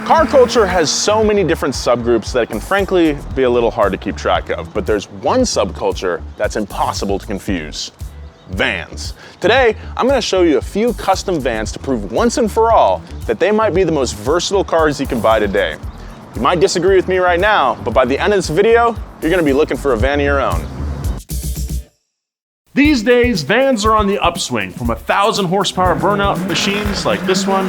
Car culture has so many different subgroups that it can frankly be a little hard to keep track of, but there's one subculture that's impossible to confuse: vans. Today, I'm gonna show you a few custom vans to prove once and for all that they might be the most versatile cars you can buy today. You might disagree with me right now, but by the end of this video, you're gonna be looking for a van of your own. These days, vans are on the upswing, from 1,000 horsepower burnout machines like this one,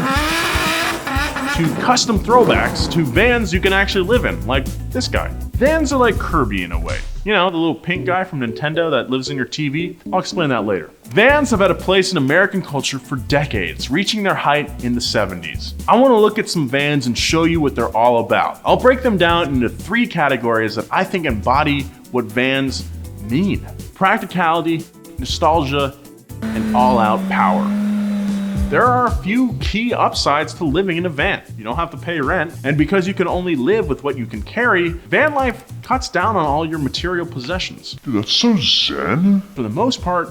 to custom throwbacks, to vans you can actually live in, like this guy. Vans are like Kirby in a way. You know, the little pink guy from Nintendo that lives in your TV? I'll explain that later. Vans have had a place in American culture for decades, reaching their height in the 70s. I want to look at some vans and show you what they're all about. I'll break them down into 3 categories that I think embody what vans mean: practicality, nostalgia, and all-out power. There are a few key upsides to living in a van. You don't have to pay rent, and because you can only live with what you can carry, van life cuts down on all your material possessions. Dude, that's so zen. For the most part,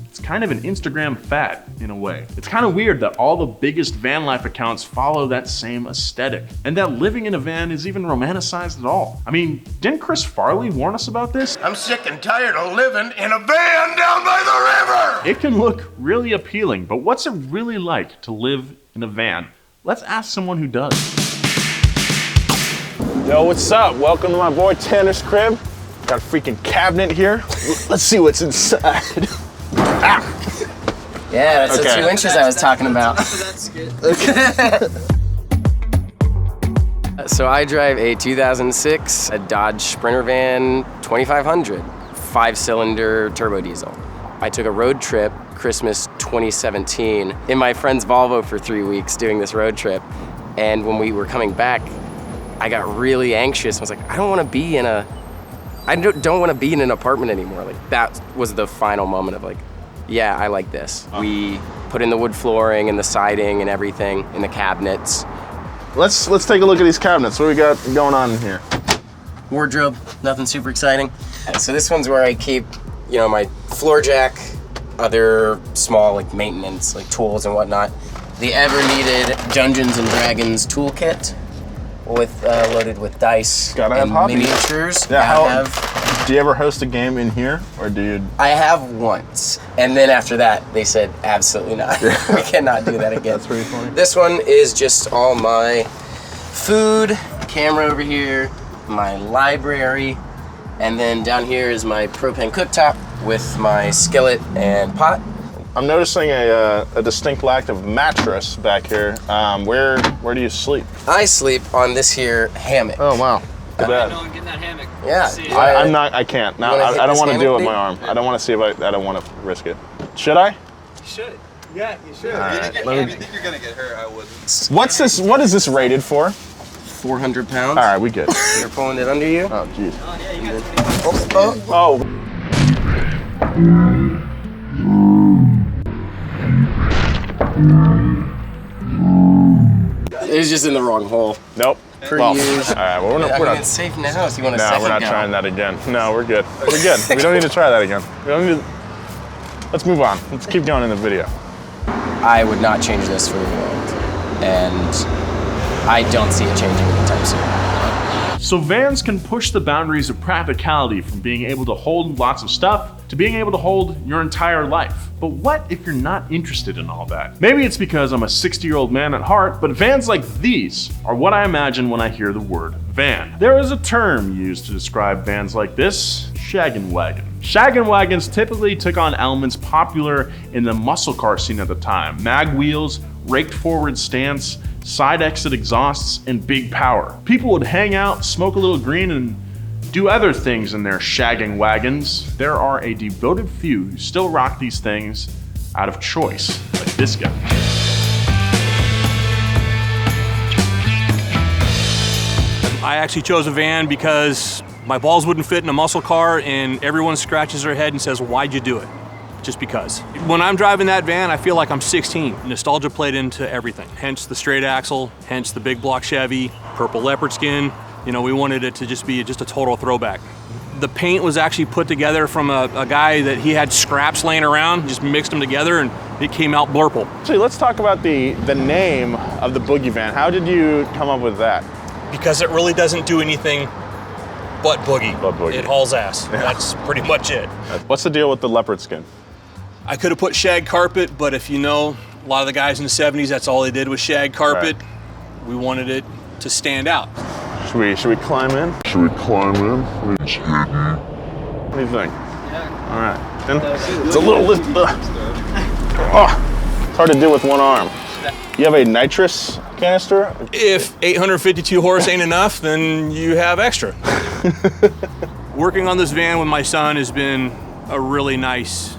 it's kind of an Instagram fad in a way. It's kind of weird that all the biggest van life accounts follow that same aesthetic, and that living in a van is even romanticized at all. I mean, didn't Chris Farley warn us about this? I'm sick and tired of living in a van down by the river! It can look really appealing, but what's it really like to live in a van? Let's ask someone who does. Yo, what's up? Welcome to my boy Tanner's crib. Got a freaking cabinet here. Let's see what's inside. Ah. Yeah, that's the 2 inches I was talking about. So I drive a 2006 Dodge Sprinter van 2500, 5-cylinder turbo diesel. I took a road trip Christmas 2017 in my friend's Volvo for 3 weeks doing this road trip. And when we were coming back, I got really anxious. I was like, I don't want to be in an apartment anymore. Like, that was the final moment of like, yeah, I like this. We put in the wood flooring and the siding and everything in the cabinets. Let's take a look at these cabinets. What do we got going on in here? Wardrobe, nothing super exciting. So this one's where I keep, you know, my floor jack, other small like maintenance, like tools and whatnot. The ever needed Dungeons and Dragons toolkit with loaded with dice and miniatures. Yeah, do you ever host a game in here, or do you? I have once, and then after that, they said absolutely not. We cannot do that again. That's pretty funny. This one is just all my food, camera over here, my library, and then down here is my propane cooktop with my skillet and pot. I'm noticing a distinct lack of mattress back here. Where do you sleep? I sleep on this here hammock. Oh wow. I know I'm getting that hammock. Yeah. I can't. No, I don't want to do it with my arm. I don't want to see if I don't want to risk it. Should I? You should. Yeah, you should. Right, I think you're gonna get hurt. I wouldn't. What's this? What is this rated for? 400 pounds. All right, we good. You're pulling it under you? Oh, jeez. Oh, yeah, you got 25. Oh. It was just in the wrong hole. Nope. Per well, use. all right, well, we're not. It's safe now if you want to No, second we're not go. trying that again. No, we're good. We're good. We don't need to try that again. We don't need to. Let's move on. Let's keep going in the video. I would not change this for the world, and I don't see it changing anytime soon. So vans can push the boundaries of practicality from being able to hold lots of stuff to being able to hold your entire life. But what if you're not interested in all that? Maybe it's because I'm a 60-year-old man at heart, but vans like these are what I imagine when I hear the word van. There is a term used to describe vans like this: shaggin' wagon. Shaggin' wagons typically took on elements popular in the muscle car scene at the time: mag wheels, raked forward stance, side exit exhausts, and big power. People would hang out, smoke a little green, and do other things in their shagging wagons. There are a devoted few who still rock these things out of choice, like this guy. I actually chose a van because my balls wouldn't fit in a muscle car, and everyone scratches their head and says, "Why'd you do it?" Just because. When I'm driving that van, I feel like I'm 16. Nostalgia played into everything. Hence the straight axle, hence the big block Chevy, purple leopard skin. You know, we wanted it to just be just a total throwback. The paint was actually put together from a guy that he had scraps laying around, just mixed them together and it came out blurple. Actually, let's talk about the name of the Boogie van. How did you come up with that? Because it really doesn't do anything but boogie. But boogie. It hauls ass. That's pretty much it. What's the deal with the leopard skin? I could have put shag carpet, but if you know, a lot of the guys in the 70s, that's all they did was shag carpet. Right. We wanted it to stand out. Should we climb in? Should we climb in? It's hidden. What do you think? Yeah. All right. And it's a little lift. Oh, it's hard to do with one arm. You have a nitrous canister? If 852 horse ain't enough, then you have extra. Working on this van with my son has been a really nice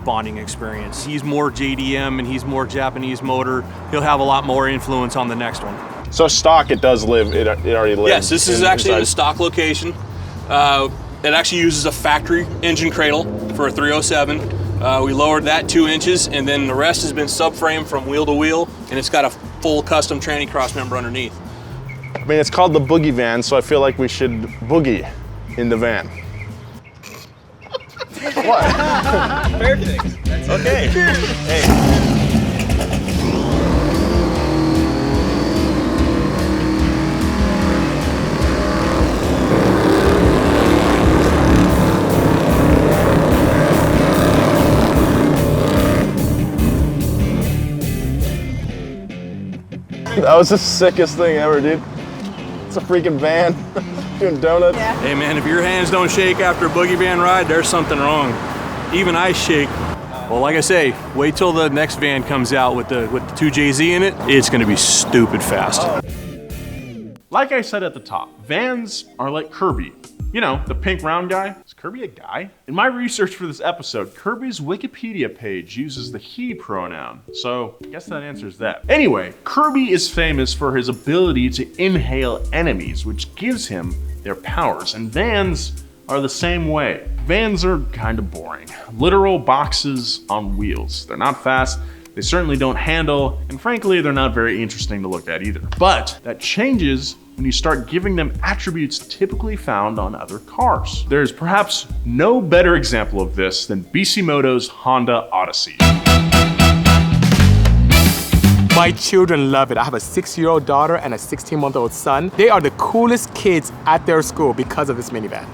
bonding experience. He's more JDM and he's more Japanese motor. He'll have a lot more influence on the next one. So stock, it does live, it already lives. Yes, this is actually in the stock location. It actually uses a factory engine cradle for a 307. We lowered that 2 inches, and then the rest has been subframe from wheel to wheel, and it's got a full custom tranny cross member underneath. I mean, it's called the Boogie van, so I feel like we should boogie in the van. What? Perfect. That's Okay. Hey. That was the sickest thing ever, dude. It's a freaking van doing donuts. Yeah. Hey man, if your hands don't shake after a boogie van ride, there's something wrong. Even I shake. Well, like I say, wait till the next van comes out with the 2JZ in it. It's gonna be stupid fast. Like I said at the top, vans are like Kirby. You know, the pink round guy. Is Kirby a guy? In my research for this episode, Kirby's Wikipedia page uses the he pronoun, so I guess that answers that. Anyway, Kirby is famous for his ability to inhale enemies, which gives him their powers, and vans are the same way. Vans are kind of boring. Literal boxes on wheels. They're not fast, they certainly don't handle, and frankly, they're not very interesting to look at either. But that changes when you start giving them attributes typically found on other cars. There's perhaps no better example of this than Bisi Honda Odyssey. My children love it. I have a 6-year-old daughter and a 16-month-old son. They are the coolest kids at their school because of this minivan.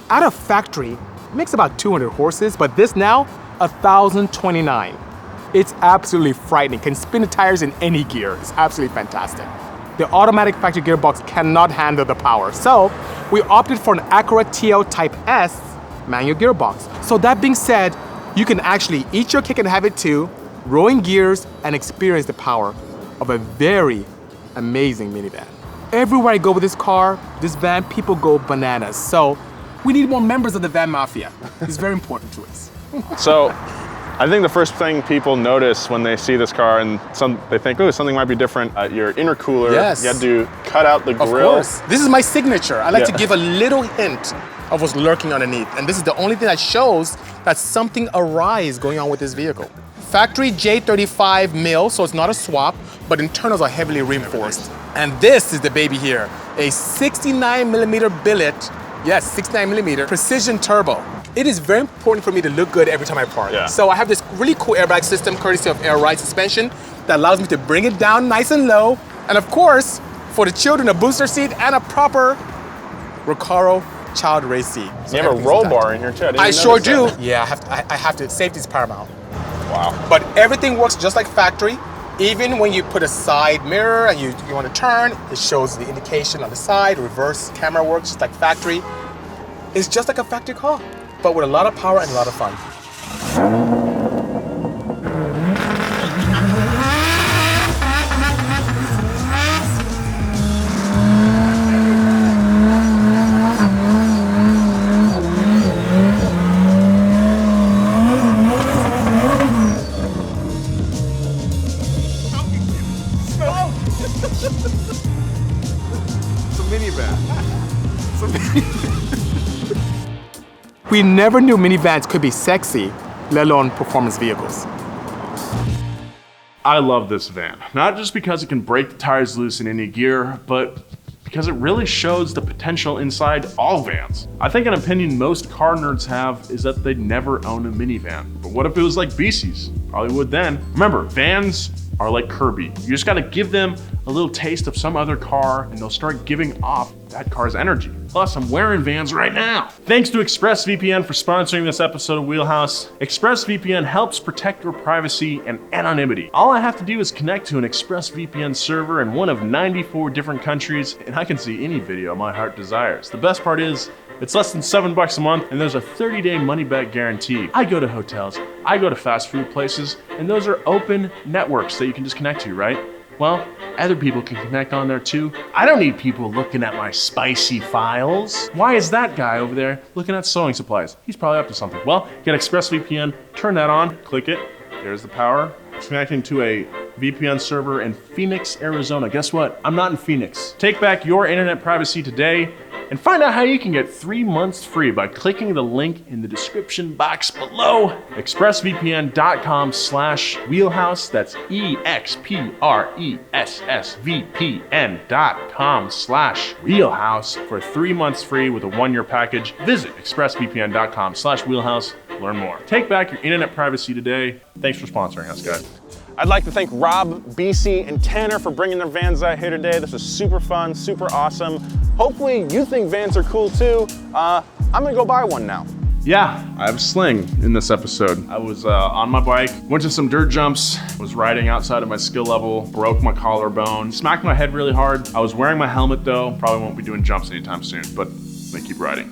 Out of factory, it makes about 200 horses, but this now, 1,029. It's absolutely frightening. Can spin the tires in any gear. It's absolutely fantastic. The automatic factory gearbox cannot handle the power. So we opted for an Acura TL Type S manual gearbox. So that being said, you can actually eat your cake and have it too, roll in gears and experience the power of a very amazing minivan. Everywhere I go with this van, people go bananas. So we need more members of the van mafia. It's very important to us. So, I think the first thing people notice when they see this car and they think, oh, something might be different. Your intercooler, yes. You had to cut out the grill. Of course. This is my signature. I like to give a little hint of what's lurking underneath. And this is the only thing that shows that something awry is going on with this vehicle. Factory J35 mill, so it's not a swap, but internals are heavily reinforced. And this is the baby here, a 69mm billet, yes, 69mm precision turbo. It is very important for me to look good every time I park. Yeah. So I have this really cool airbag system courtesy of Air Ride suspension that allows me to bring it down nice and low. And of course, for the children, a booster seat and a proper Recaro child race seat. So you have a roll bar in here too. I sure do. Yeah, I have to, safety's paramount. Wow. But everything works just like factory. Even when you put a side mirror and you want to turn, it shows the indication on the side, reverse camera works just like factory. It's just like a factory car, but with a lot of power and a lot of fun. We never knew minivans could be sexy, let alone performance vehicles. I love this van, not just because it can break the tires loose in any gear, but because it really shows the potential inside all vans. I think an opinion most car nerds have is that they'd never own a minivan. But what if it was like Bisi's? Probably would then. Remember, vans are like Kirby. You just gotta give them a little taste of some other car and they'll start giving off that car's energy. Plus, I'm wearing Vans right now. Thanks to ExpressVPN for sponsoring this episode of WheelHouse. ExpressVPN helps protect your privacy and anonymity. All I have to do is connect to an ExpressVPN server in one of 94 different countries, and I can see any video my heart desires. The best part is, it's less than $7 a month, and there's a 30-day money-back guarantee. I go to hotels, I go to fast food places, and those are open networks that you can just connect to, right? Well, other people can connect on there too. I don't need people looking at my spicy files. Why is that guy over there looking at sewing supplies? He's probably up to something. Well, get ExpressVPN, turn that on, click it. There's the power. It's connecting to a VPN server in Phoenix, Arizona. Guess what? I'm not in Phoenix. Take back your internet privacy today and find out how you can get 3 months free by clicking the link in the description box below. expressvpn.com/wheelhouse. That's expressvpn.com/wheelhouse for 3 months free with a 1-year package. Visit expressvpn.com/wheelhouse. Learn more. Take back your internet privacy today. Thanks for sponsoring us, guys. I'd like to thank Rob, Bisi, and Tanner for bringing their vans out here today. This was super fun, super awesome. Hopefully you think vans are cool too. I'm gonna go buy one now. Yeah, I have a sling in this episode. I was on my bike, went to some dirt jumps, was riding outside of my skill level, broke my collarbone, smacked my head really hard. I was wearing my helmet though. Probably won't be doing jumps anytime soon, but I'm gonna keep riding.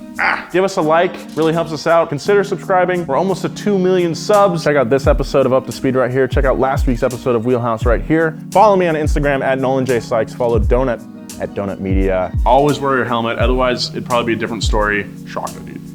Give us a like, really helps us out. Consider subscribing. We're almost at 2 million subs. Check out this episode of Up to Speed right here. Check out last week's episode of WheelHouse right here. Follow me on Instagram at Nolan J. Sykes. Follow Donut at Donut Media. Always wear your helmet, otherwise it'd probably be a different story. Shocker, dude.